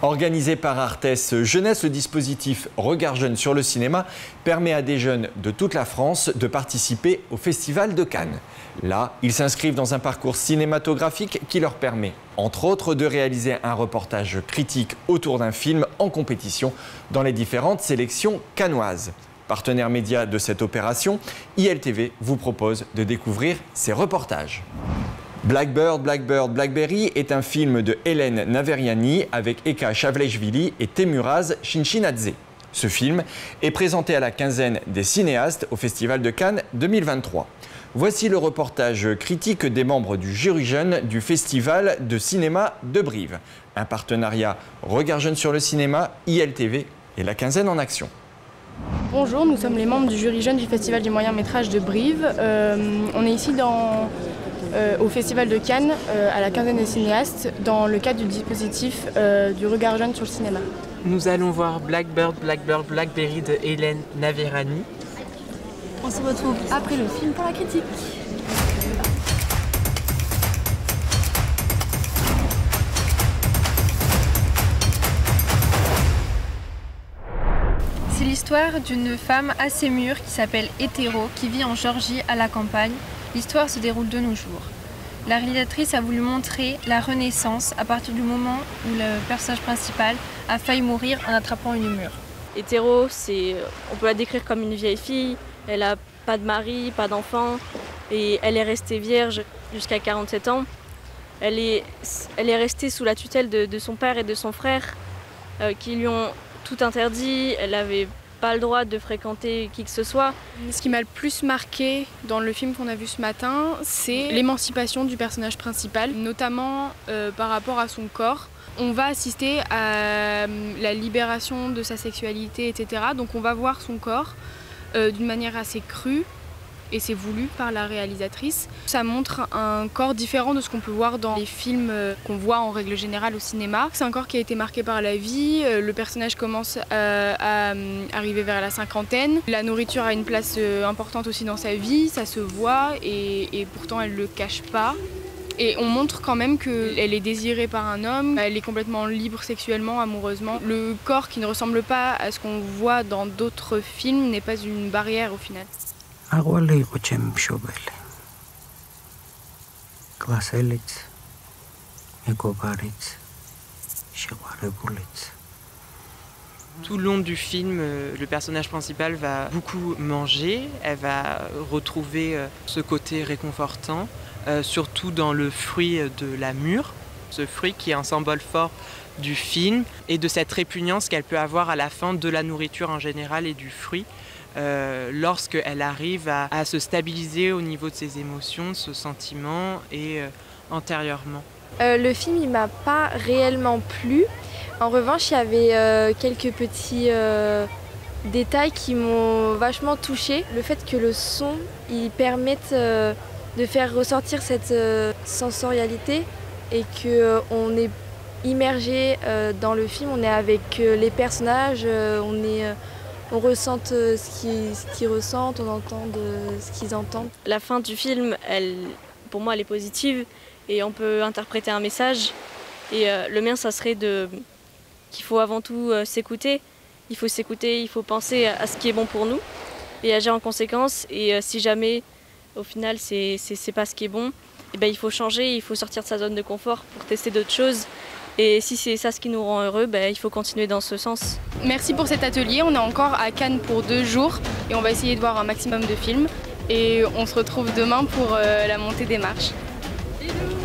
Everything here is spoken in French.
Organisé par Artes Jeunesse, le dispositif Regard Jeune sur le cinéma permet à des jeunes de toute la France de participer au Festival de Cannes. Là, ils s'inscrivent dans un parcours cinématographique qui leur permet, entre autres, de réaliser un reportage critique autour d'un film en compétition dans les différentes sélections cannoises. Partenaire média de cette opération, ILTV vous propose de découvrir ces reportages. Blackbird, Blackbird, Blackberry est un film de Hélène Naveriani avec Eka Chavleshvili et Temuraz Shinshinadze. Ce film est présenté à la quinzaine des cinéastes au Festival de Cannes 2023. Voici le reportage critique des membres du jury jeune du Festival de cinéma de Brive. Un partenariat Regard Jeune sur le cinéma, ILTV et la quinzaine en action. Bonjour, nous sommes les membres du jury jeune du Festival du moyen métrage de Brive. On est ici au Festival de Cannes, à la quinzaine des cinéastes, dans le cadre du dispositif du Regard Jeune sur le cinéma. Nous allons voir Blackbird, Blackbird, Blackberry de Hélène Naveriani. On se retrouve après le film pour la critique. C'est l'histoire d'une femme assez mûre qui s'appelle Hétéro, qui vit en Géorgie à la campagne. L'histoire se déroule de nos jours. La réalisatrice a voulu montrer la renaissance à partir du moment où le personnage principal a failli mourir en attrapant une mûre. Hétéro, on peut la décrire comme une vieille fille. Elle n'a pas de mari, pas d'enfant et elle est restée vierge jusqu'à 47 ans. Elle est restée sous la tutelle de son père et de son frère qui lui ont tout interdit. Elle n'avait pas le droit de fréquenter qui que ce soit. Ce qui m'a le plus marqué dans le film qu'on a vu ce matin, c'est l'émancipation du personnage principal, notamment par rapport à son corps. On va assister à la libération de sa sexualité, etc. Donc on va voir son corps d'une manière assez crue, et c'est voulu par la réalisatrice. Ça montre un corps différent de ce qu'on peut voir dans les films qu'on voit en règle générale au cinéma. C'est un corps qui a été marqué par la vie, le personnage commence à arriver vers la cinquantaine. La nourriture a une place importante aussi dans sa vie, ça se voit et pourtant elle ne le cache pas. Et on montre quand même qu'elle est désirée par un homme, elle est complètement libre sexuellement, amoureusement. Le corps qui ne ressemble pas à ce qu'on voit dans d'autres films n'est pas une barrière au final. Tout le long du film, le personnage principal va beaucoup manger, elle va retrouver ce côté réconfortant, surtout dans le fruit de la mûre, ce fruit qui est un symbole fort du film et de cette répugnance qu'elle peut avoir à la fin de la nourriture en général et du fruit. Lorsqu'elle arrive à se stabiliser au niveau de ses émotions, de ce sentiment et antérieurement. Le film il m'a pas réellement plu. En revanche, il y avait quelques petits détails qui m'ont vachement touchée. Le fait que le son il permette de faire ressortir cette sensorialité et qu'on est immergé dans le film, on est avec les personnages, on ressent ce qu'ils ressentent, on entend ce qu'ils entendent. La fin du film, pour moi, elle est positive et on peut interpréter un message. Et le mien, ça serait qu'il faut avant tout s'écouter. Il faut s'écouter, il faut penser à ce qui est bon pour nous et agir en conséquence. Et si jamais, au final, c'est pas ce qui est bon, et ben, il faut changer, il faut sortir de sa zone de confort pour tester d'autres choses. Et si c'est ça ce qui nous rend heureux, ben, il faut continuer dans ce sens. Merci pour cet atelier. On est encore à Cannes pour 2 jours et on va essayer de voir un maximum de films. Et on se retrouve demain pour la montée des marches. Bisous.